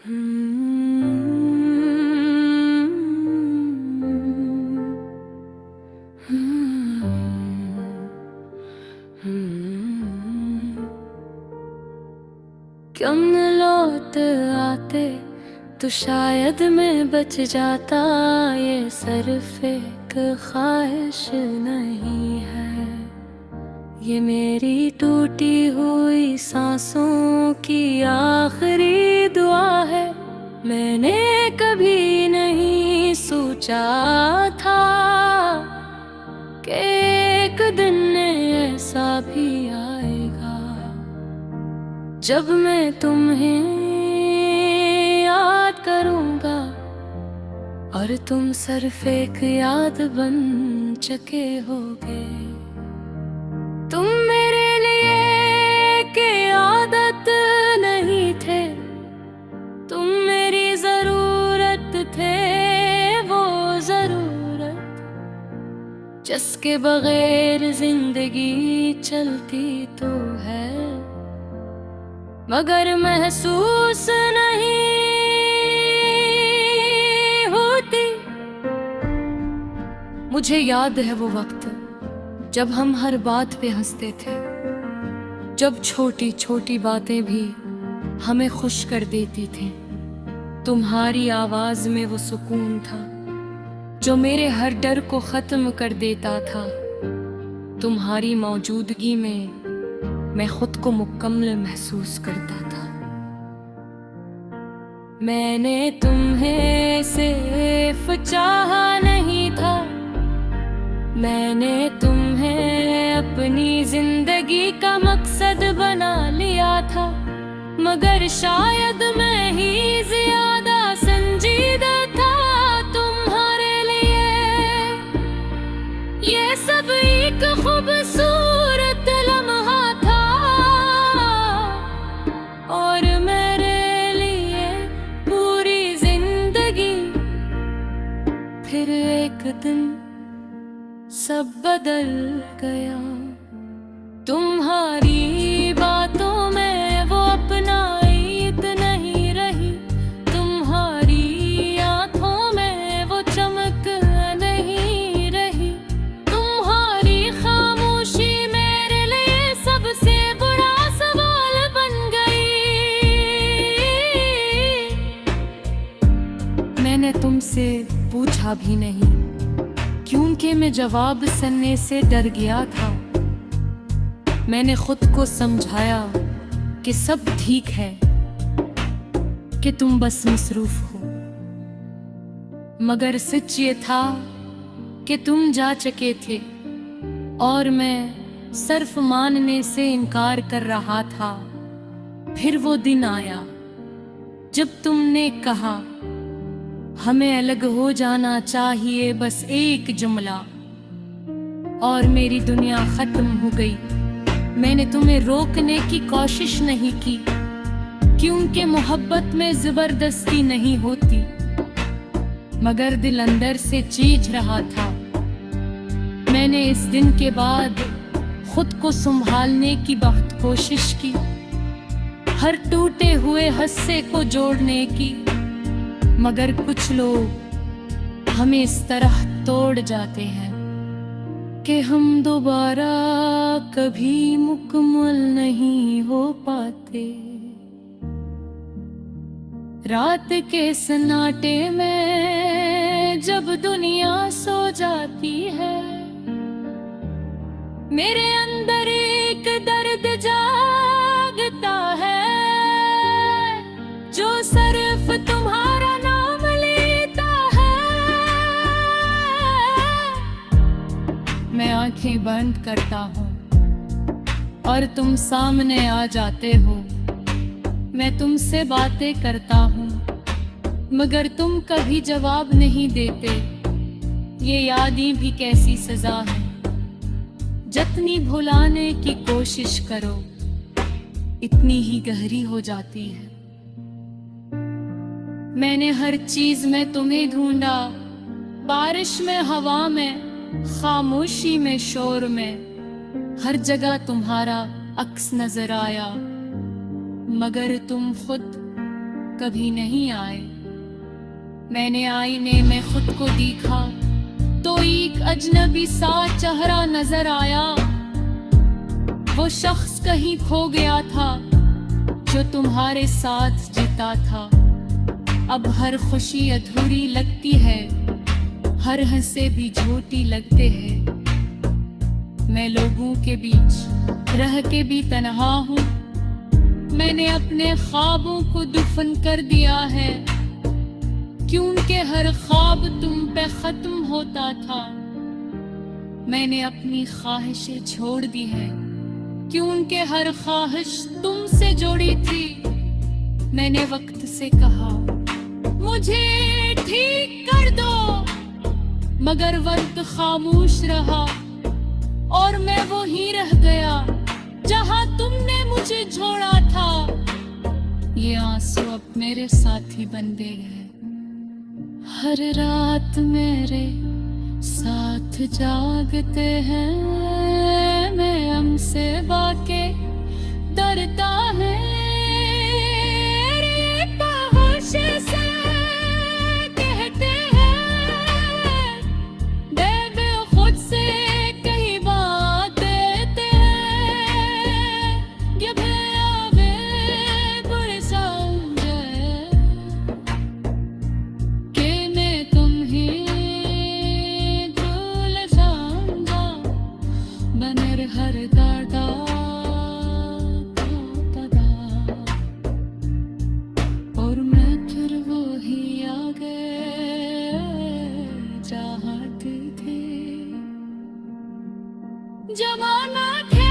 क्यों न लौट आते तो शायद मैं बच जाता। ये सिर्फ एक ख्वाहिश नहीं है, ये मेरी टूटी हुई सांसों की आखिरी दुआ है। मैंने कभी नहीं सोचा था कि एक दिन ऐसा भी आएगा जब मैं तुम्हें याद करूंगा और तुम सिर्फ एक याद बन चुके होगे। तुम मेरे लिए के आदत नहीं थे, तुम मेरी जरूरत थे, वो जरूरत जिसके बगैर जिंदगी चलती तो है मगर महसूस नहीं होती। मुझे याद है वो वक्त जब हम हर बात पे हंसते थे, जब छोटी छोटी बातें भी हमें खुश कर देती थी। तुम्हारी आवाज में वो सुकून था जो मेरे हर डर को खत्म कर देता था। तुम्हारी मौजूदगी में मैं खुद को मुकम्मल महसूस करता था। मैंने तुम्हें सिर्फ चाहा नहीं था, मैंने तुम्हें अपनी जिंदगी का मकसद बना लिया था। मगर शायद मैं ही ज्यादा संजीदा था तुम्हारे लिए। ये सब एक खूबसूरत लम्हा था और मेरे लिए पूरी जिंदगी। फिर एक दिन सब बदल गया। तुम्हारी बातों में वो अपनाइत नहीं रही, तुम्हारी आंखों में वो चमक नहीं रही। तुम्हारी खामोशी मेरे लिए सबसे बड़ा सवाल बन गई। मैंने तुमसे पूछा भी नहीं क्योंकि मैं जवाब सुनने से डर गया था। मैंने खुद को समझाया कि सब ठीक है, कि तुम बस मसरूफ हो। मगर सच ये था कि तुम जा चुके थे और मैं सिर्फ मानने से इनकार कर रहा था। फिर वो दिन आया जब तुमने कहा हमें अलग हो जाना चाहिए, बस एक जुमला, और मेरी दुनिया खत्म हो गई। मैंने तुम्हें रोकने की कोशिश नहीं की क्योंकि मोहब्बत में जबरदस्ती नहीं होती, मगर दिल अंदर से चीख रहा था। मैंने इस दिन के बाद खुद को संभालने की बहुत कोशिश की, हर टूटे हुए हिस्से को जोड़ने की। मगर कुछ लोग हमें इस तरह तोड़ जाते हैं कि हम दोबारा कभी मुकम्मल नहीं हो पाते। रात के सन्नाटे में जब दुनिया सो जाती है, मेरे अंदर एक दर्द जागता है जो सिर्फ तुम्हारा नाम लेता है। मैं आंखें बंद करता हूँ और तुम सामने आ जाते हो। मैं तुमसे बातें करता हूँ मगर तुम कभी जवाब नहीं देते। ये यादें भी कैसी सजा है, जितनी भुलाने की कोशिश करो इतनी ही गहरी हो जाती है। मैंने हर चीज में तुम्हें ढूंढा, बारिश में, हवा में, खामोशी में, शोर में, हर जगह तुम्हारा अक्स नजर आया। मगर तुम खुद कभी नहीं आए। मैंने आईने में खुद को देखा तो एक अजनबी सा चेहरा नजर आया। वो शख्स कहीं खो गया था जो तुम्हारे साथ जीता था। अब हर खुशी अधूरी लगती है, हर हंसे भी झूठी लगते हैं। मैं लोगों के बीच रह के भी तन्हा हूँ। मैंने अपने ख्वाबों को दफन कर दिया है, क्योंकि हर ख्वाब तुम पे खत्म होता था। मैंने अपनी ख्वाहिशें छोड़ दी है, क्योंकि हर ख्वाहिश तुमसे जुड़ी थी। मैंने वक्त से कहा मुझे ठीक कर दो, मगर वक्त खामोश रहा और मैं वो ही रह गया जहां तुमने मुझे छोड़ा था। ये आंसू अब मेरे साथी बन गए हैं, हर रात मेरे साथ जागते हैं। मैं हमसे बाके डरता है, से कहते हैं बेबे खुद से कई बात देते हैं। ये भयावे बुरे समझे कि मैं तुम ही भूल समझा बनर हर दादा जमाना थे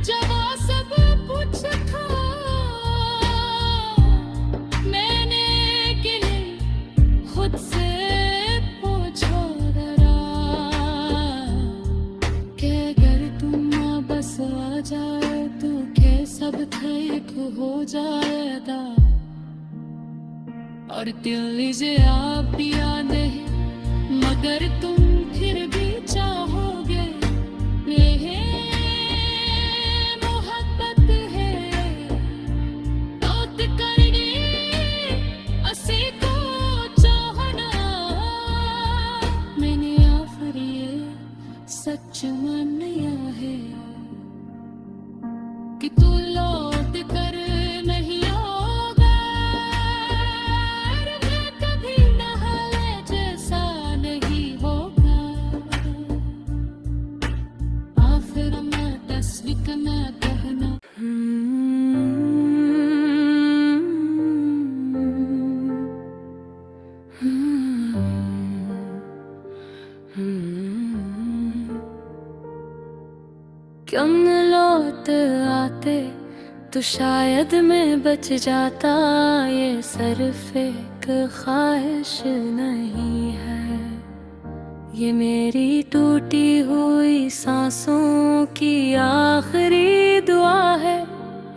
जब सब कुछ था। मैंने के लिए खुद से पूछो जरा कि अगर तुम बस आ जाए तो क्या सब ठीक हो जाएगा। और दिल से आप भी आते हैं, मगर तुम फिर भी चाहोगे। ये मोहब्बत है तोत करनी असी को चाहना। मैंने आखिर ये सच मान लिया है कि तू लौट कर नहीं होगा। मैं कभी नहाले जैसा नहीं होगा। आखिर मैं तस्वीर में कहना क्यों न लौट आते तो शायद मैं बच जाता। ये सिर्फ एक ख्वाहिश नहीं है, ये मेरी टूटी हुई सांसों की आखिरी दुआ है।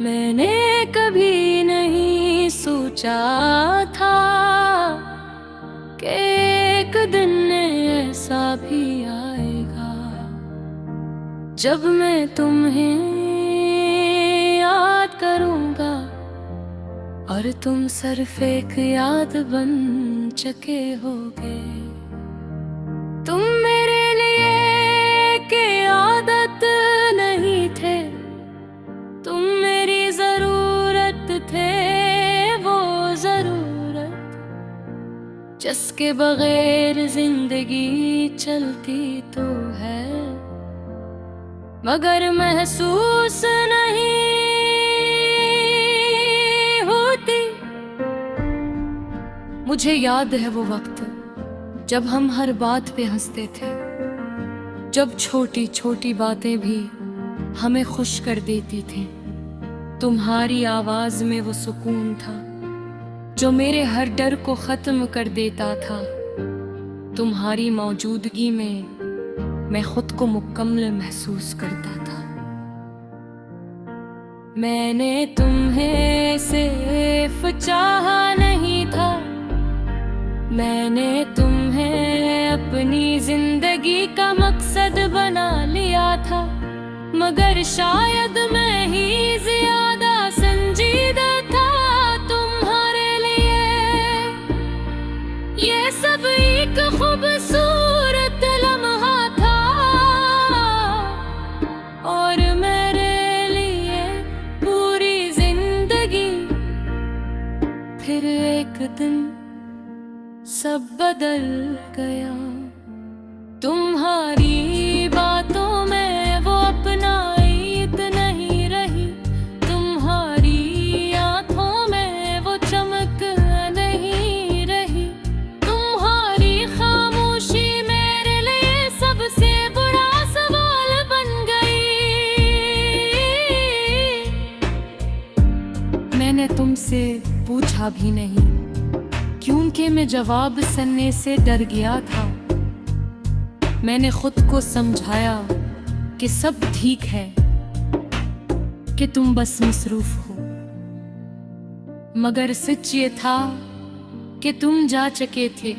मैंने कभी नहीं सोचा था कि एक दिन ऐसा भी आएगा जब मैं तुम्हें याद करूंगा और तुम सिर्फ एक याद बन चुके होगे। तुम मेरे लिए के आदत नहीं थे, तुम मेरी जरूरत थे। वो जरूरत जिसके बगैर जिंदगी चलती तो है, मगर महसूस नहीं होती। मुझे याद है वो वक्त जब हम हर बात पे हंसते थे, जब छोटी छोटी बातें भी हमें खुश कर देती थी। तुम्हारी आवाज में वो सुकून था जो मेरे हर डर को खत्म कर देता था। तुम्हारी मौजूदगी में मैं खुद को मुकम्मल महसूस करता था। मैंने तुम्हें सिर्फ चाहा नहीं था, मैंने तुम्हें अपनी जिंदगी का मकसद बना लिया था। मगर शायद मैं ही ज्यादा संजीदा था तुम्हारे लिए। ये सब एक खूबसूरत लम्हा था और मेरे लिए पूरी जिंदगी। फिर एक दिन सब बदल गया। तुम्हारी बातों में वो अपनाइत नहीं रही, तुम्हारी आंखों में वो चमक नहीं रही, तुम्हारी खामोशी मेरे लिए सबसे बड़ा सवाल बन गई। मैंने तुमसे पूछा भी नहीं, क्योंकि मैं जवाब सुनने से डर गया था। मैंने खुद को समझाया कि सब ठीक है, कि तुम बस मसरूफ हो। मगर सच ये था कि तुम जा चुके थे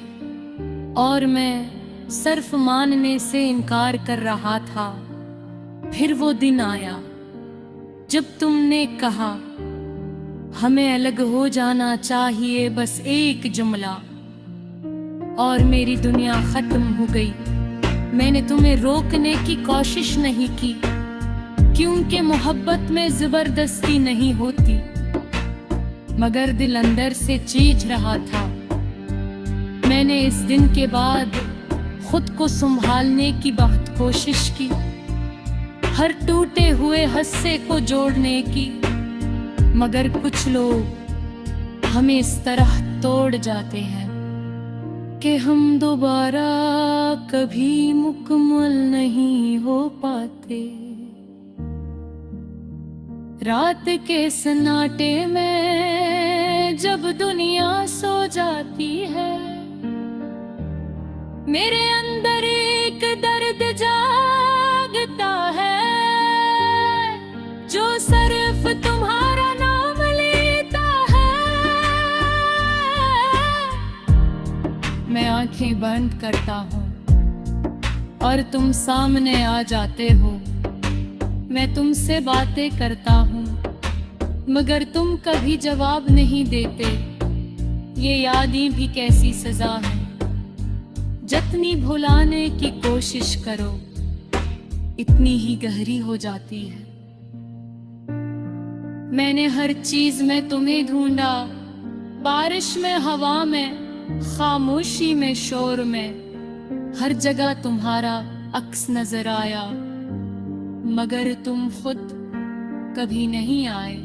और मैं सिर्फ मानने से इनकार कर रहा था। फिर वो दिन आया जब तुमने कहा हमें अलग हो जाना चाहिए, बस एक जुमला, और मेरी दुनिया खत्म हो गई। मैंने तुम्हें रोकने की कोशिश नहीं की, क्योंकि मोहब्बत में जबरदस्ती नहीं होती। मगर दिल अंदर से चीख रहा था। मैंने इस दिन के बाद खुद को संभालने की बहुत कोशिश की, हर टूटे हुए हिस्से को जोड़ने की। मगर कुछ लोग हमें इस तरह तोड़ जाते हैं कि हम दोबारा कभी मुकम्मल नहीं हो पाते। रात के सन्नाटे में जब दुनिया सो जाती है, मेरे अंदर एक दर्द जागता है जो सिर्फ तुम्हारा नाम लेता है। मैं आंखें बंद करता हूँ और तुम सामने आ जाते हो। मैं तुमसे बातें करता हूँ मगर तुम कभी जवाब नहीं देते। ये यादें भी कैसी सजा है, जितनी भुलाने की कोशिश करो इतनी ही गहरी हो जाती है। मैंने हर चीज में तुम्हें ढूंढा, बारिश में, हवा में, खामोशी में, शोर में, हर जगह तुम्हारा अक्स नजर आया। मगर तुम खुद कभी नहीं आए।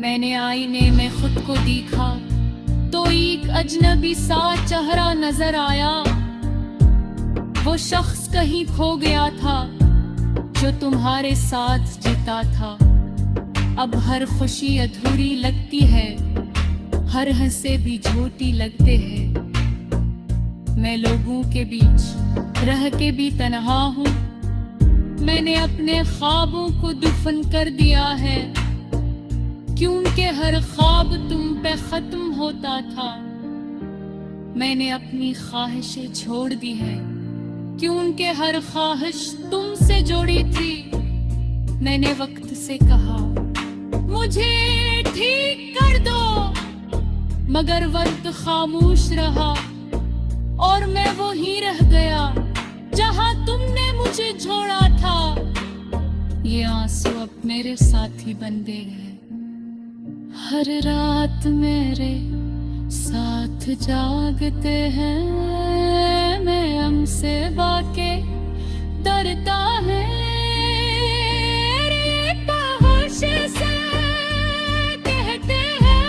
मैंने आईने में खुद को देखा तो एक अजनबी सा चेहरा नजर आया। वो शख्स कहीं खो गया था जो तुम्हारे साथ जीता था। अब हर खुशी अधूरी लगती है, हर हंसे भी झूठी लगते हैं। मैं लोगों के बीच रह के भी तन्हा हूँ। मैंने अपने ख्वाबों को दफन कर दिया है, क्योंकि हर ख्वाब तुम पे खत्म होता था। मैंने अपनी ख्वाहिशें छोड़ दी है, क्योंकि हर ख्वाहिश तुमसे जुड़ी थी। मैंने वक्त से कहा मुझे ठीक कर दो, मगर वक्त खामोश रहा और मैं वो ही रह गया जहां तुमने मुझे छोड़ा था। ये आंसू अब मेरे साथी बन गए हैं, हर रात मेरे साथ जागते हैं। मैं हमसे बाके डरता है, से कहते हैं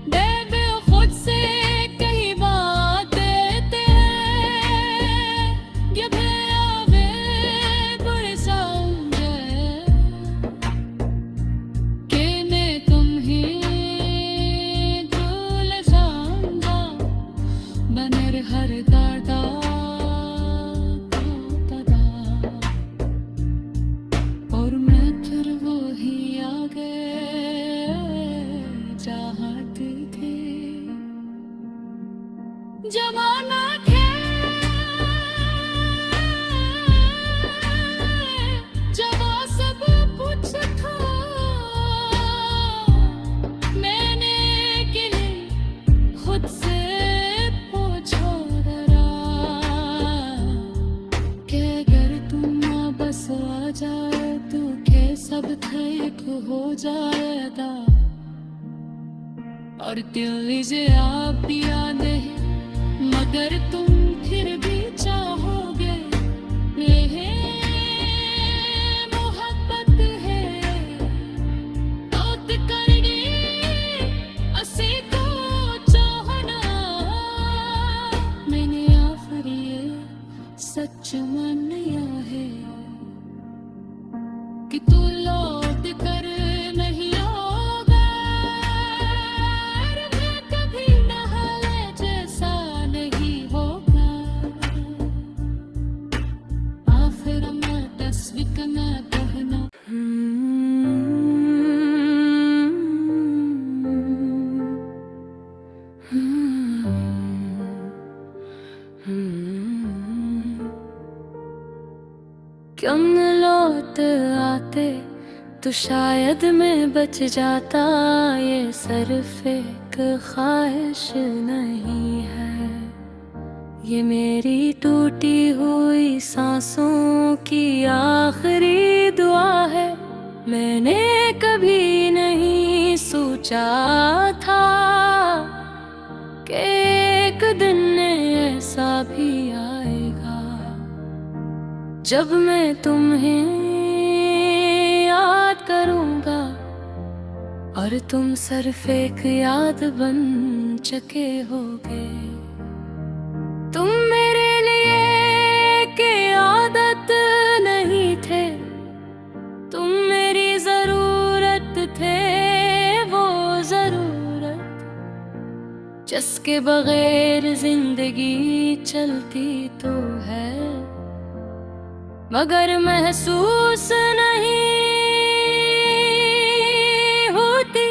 देवे खुद से कहीं बात देते हैं। ये आवे बड़े समझे कि मैं तुम्हें भूल जाऊंगा, बनर हर दर्दा सब ठीक हो जाएगा, और दिल इसे आप पिया नहीं, मगर तुम फिर भी चाहोगे। ये मोहब्बत है तौत करनी असी को चाहना, मैंने आखिर ये सच मान लिया है कि तू लौट कर नहीं होगा, और मैं कभी नहाले जैसा नहीं होगा। आखिर मैं तस्वीर में कहना क्यों न लौट आते तो शायद मैं बच जाता, ये सिर्फ एक ख्वाहिश नहीं है, ये मेरी टूटी हुई सांसों की आखिरी दुआ है। मैंने कभी नहीं सोचा था कि एक दिन ऐसा भी आएगा जब मैं तुम्हें याद करूंगा, और तुम सिर्फ एक याद बन चुके होगे। तुम मेरे लिए के आदत नहीं थे, तुम मेरी जरूरत थे, वो जरूरत जिसके बगैर जिंदगी चलती तो है, मगर महसूस नहीं होती।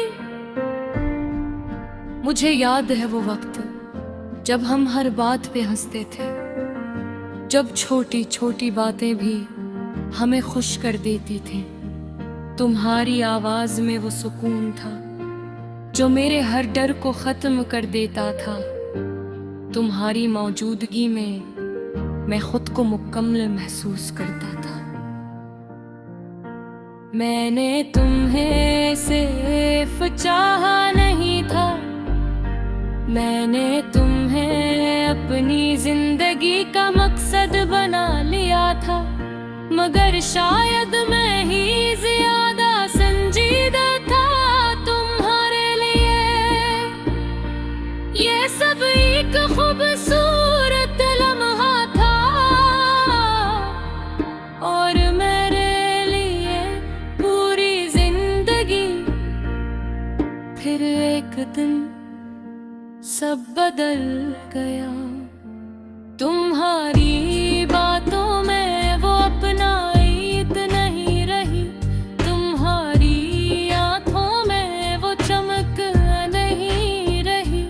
मुझे याद है वो वक्त जब हम हर बात पे हंसते थे, जब छोटी छोटी बातें भी हमें खुश कर देती थी। तुम्हारी आवाज में वो सुकून था जो मेरे हर डर को खत्म कर देता था। तुम्हारी मौजूदगी में मैं खुद को मुकम्मल महसूस करता था। मैंने तुम्हें सिर्फ चाहा नहीं था, मैंने तुम्हें अपनी जिंदगी का मकसद बना लिया था, मगर शायद मैं ही ज्यादा संजीदा था तुम्हारे लिए। ये सब एक खूबसूरत लम्हा था, और मेरे लिए पूरी जिंदगी। फिर एक दिन सब बदल गया, तुम्हारी बातों में वो अपना ईद नहीं रही, तुम्हारी आंखों में वो चमक नहीं रही,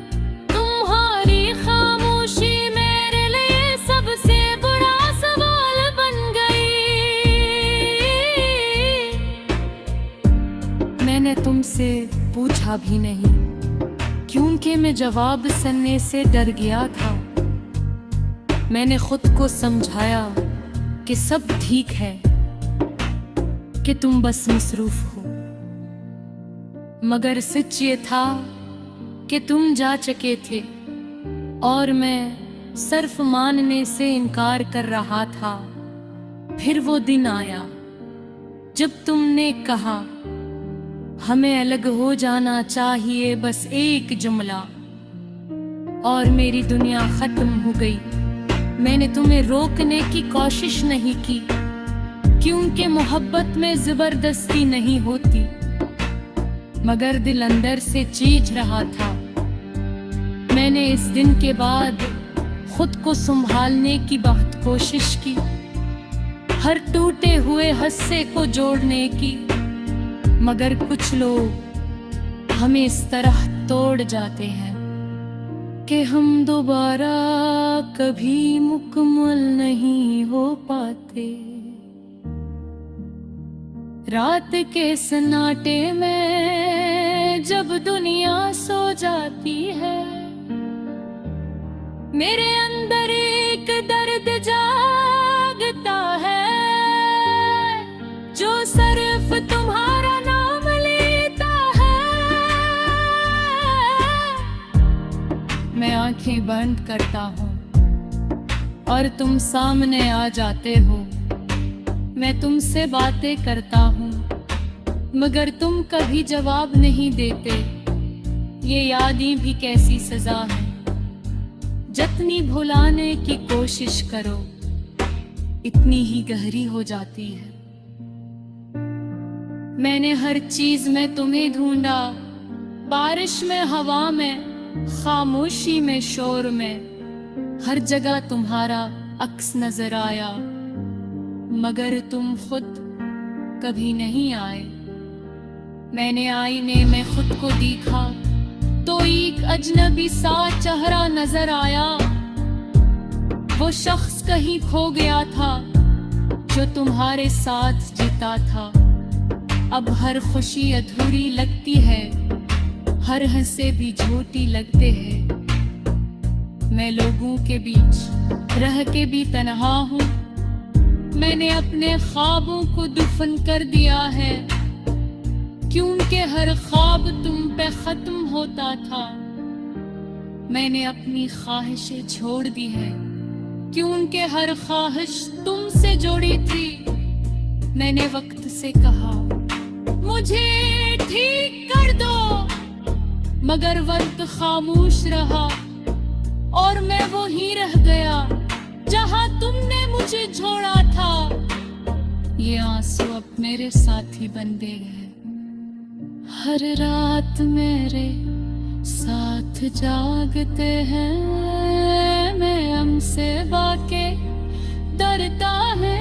तुम्हारी खामोशी मेरे लिए सबसे बड़ा सवाल बन गई। मैंने तुमसे पूछा भी नहीं, क्योंकि मैं जवाब सुनने से डर गया था। मैंने खुद को समझाया कि सब ठीक है, कि तुम बस मसरूफ हो, मगर सच ये था कि तुम जा चुके थे, और मैं सिर्फ मानने से इनकार कर रहा था। फिर वो दिन आया जब तुमने कहा हमें अलग हो जाना चाहिए, बस एक जुमला, और मेरी दुनिया खत्म हो गई। मैंने तुम्हें रोकने की कोशिश नहीं की, क्योंकि मोहब्बत में जबरदस्ती नहीं होती, मगर दिल अंदर से चीख रहा था। मैंने इस दिन के बाद खुद को संभालने की बहुत कोशिश की, हर टूटे हुए हिस्से को जोड़ने की, मगर कुछ लोग हमें इस तरह तोड़ जाते हैं कि हम दोबारा कभी मुकम्मल नहीं हो पाते। रात के सन्नाटे में जब दुनिया सो जाती है, मेरे अंदर एक दर्द जागता है जो सिर्फ तुम्हारा भी बंद करता हूँ और तुम सामने आ जाते हो। मैं तुमसे बातें करता हूँ मगर तुम कभी जवाब नहीं देते। ये यादें भी कैसी सजा है, जितनी भुलाने की कोशिश करो इतनी ही गहरी हो जाती है। मैंने हर चीज में तुम्हें ढूंढा, बारिश में, हवा में, खामोशी में, शोर में, हर जगह तुम्हारा अक्स नजर आया मगर तुम खुद कभी नहीं आए। मैंने आईने में खुद को देखा तो एक अजनबी सा चेहरा नजर आया। वो शख्स कहीं खो गया था जो तुम्हारे साथ जीता था। अब हर खुशी अधूरी लगती है, हर हंसे भी झूठी लगते हैं। मैं लोगों के बीच रह के भी तन्हा हूँ। मैंने अपने ख्वाबों को दफन कर दिया है क्योंकि हर ख्वाब तुम पे खत्म होता था। मैंने अपनी ख्वाहिशें छोड़ दी है क्योंकि हर ख्वाहिश तुमसे जुड़ी थी। मैंने वक्त से कहा मुझे ठीक कर दो मगर वक्त खामोश रहा और मैं वो ही रह गया जहां तुमने मुझे छोड़ा था। ये आंसू अब मेरे साथी बन गए। हर रात मेरे साथ जागते हैं, मैं हमसे बाके डरता है।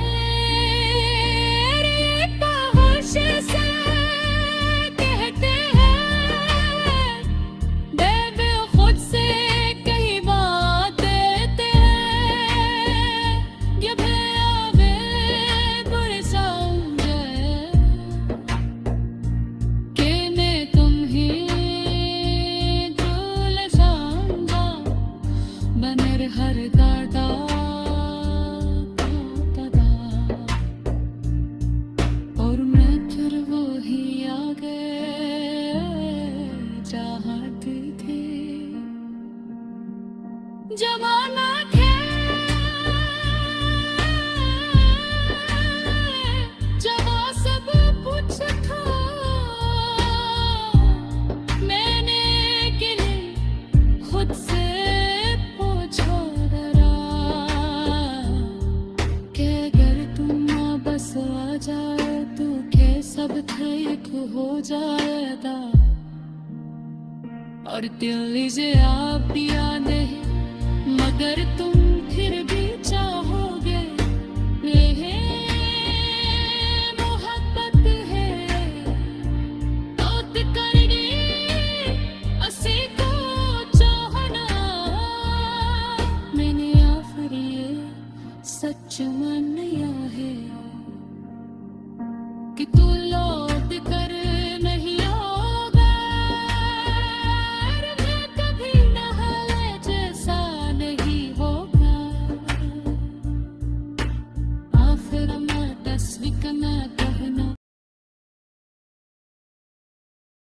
से कहते हैं बेबे खुद से कई बात देते हैं। ये आवे बुरे समझे कि मैं तुम ही झूल समझा बनर हर दादा जमाना थे जवा सब कुछ था। मैंने के लिए खुद से पूछो जरा कि अगर तुम बस आ जाए तो के सब ठीक हो जाएगा। और दिल से आप याद है मगर तुम फिर भी